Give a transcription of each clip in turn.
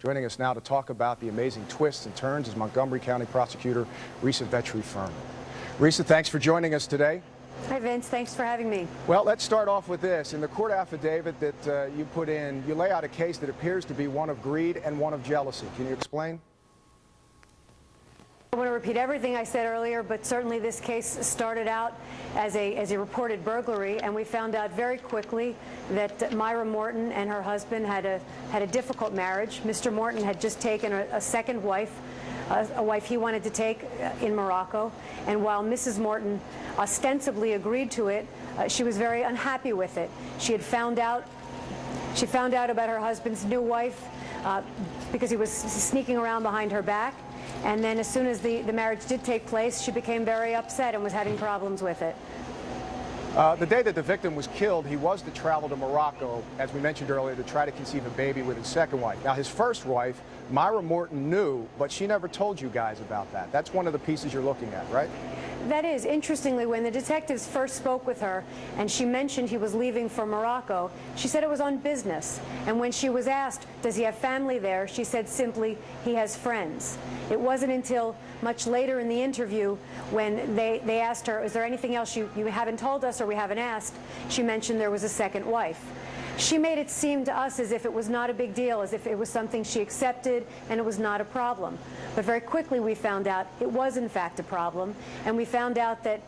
Joining us now to talk about the amazing twists and turns is Montgomery County Prosecutor Risa Vetri Ferman. Risa, thanks for joining us today. Hi, Vince. Thanks for having me. Well, let's start off with this. In the court affidavit that you put in, you lay out a case that appears to be one of greed and one of jealousy. Can you explain? I want to repeat everything I said earlier, but certainly this case started out as a reported burglary, and we found out very quickly that Myra Morton and her husband had a difficult marriage. Mr. Morton had just taken a second wife, a wife he wanted to take in Morocco, and while Mrs. Morton ostensibly agreed to it, she was very unhappy with it. She found out about her husband's new wife because he was sneaking around behind her back. And then as soon as the marriage did take place, she became very upset and was having problems with it. The day that the victim was killed, he was to travel to Morocco, as we mentioned earlier, to try to conceive a baby with his second wife. Now, his first wife, Myra Morton, knew, but she never told you guys about that. That's one of the pieces you're looking at, right? That is. Interestingly, when the detectives first spoke with her and she mentioned he was leaving for Morocco, she said it was on business. And when she was asked, does he have family there, she said simply, he has friends. It wasn't until much later in the interview when they asked her, is there anything else you haven't told us or we haven't asked, she mentioned there was a second wife. She made it seem to us as if it was not a big deal, as if it was something she accepted and it was not a problem. But very quickly we found out it was in fact a problem, and we found out that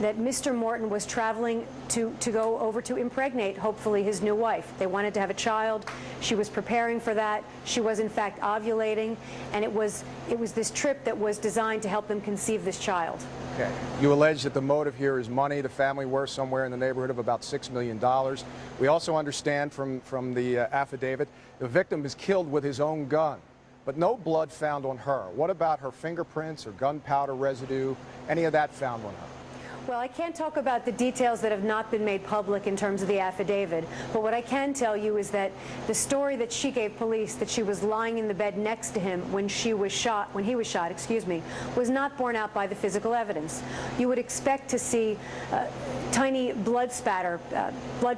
Mr. Morton was traveling to go over to impregnate, hopefully, his new wife. They wanted to have a child. She was preparing for that. She was in fact ovulating, and it was this trip that was designed to help them conceive this child. Okay. You allege that the motive here is money. The family worth somewhere in the neighborhood of about $6 million. We also understand from the affidavit the victim is killed with his own gun, but no blood found on her. What about her fingerprints or gunpowder residue? Any of that found on her? Well, I can't talk about the details that have not been made public in terms of the affidavit, but what I can tell you is that the story that she gave police, that she was lying in the bed next to him when he was shot, was not borne out by the physical evidence. You would expect to see tiny blood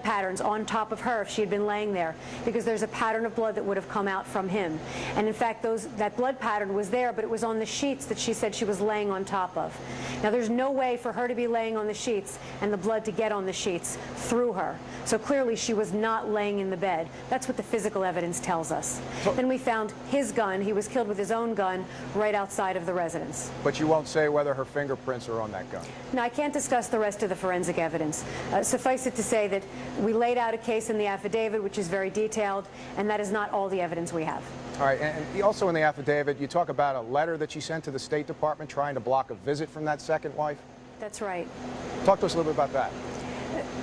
patterns on top of her if she had been laying there, because there's a pattern of blood that would have come out from him. And in fact, that blood pattern was there, but it was on the sheets that she said she was laying on top of. Now, there's no way for her to be laying on the sheets and the blood to get on the sheets through her. So clearly she was not laying in the bed. That's what the physical evidence tells us. Then we found his gun. He was killed with his own gun right outside of the residence. But you won't say whether her fingerprints are on that gun? No, I can't discuss the rest of the forensic evidence. Suffice it to say that we laid out a case in the affidavit which is very detailed, and that is not all the evidence we have. All right, and also in the affidavit, you talk about a letter that she sent to the State Department trying to block a visit from that second wife? That's right. Talk to us a little bit about that.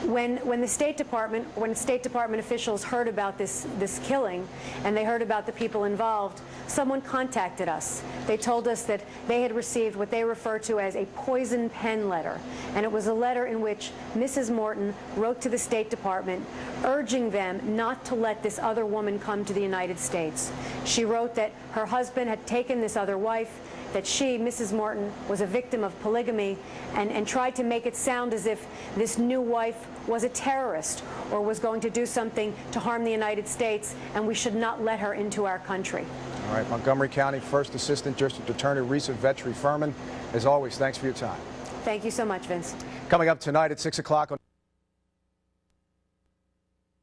When State Department officials heard about this killing, and they heard about the people involved, someone contacted us. They told us that they had received what they refer to as a poison pen letter, and it was a letter in which Mrs. Morton wrote to the State Department urging them not to let this other woman come to the United States. She wrote that her husband had taken this other wife, that she, Mrs. Morton, was a victim of polygamy, and tried to make it sound as if this new wife was a terrorist or was going to do something to harm the United States, and we should not let her into our country. All right, Montgomery County First Assistant District Attorney Risa Vetri Ferman, as always, thanks for your time. Thank you so much, Vince. Coming up tonight at 6 o'clock on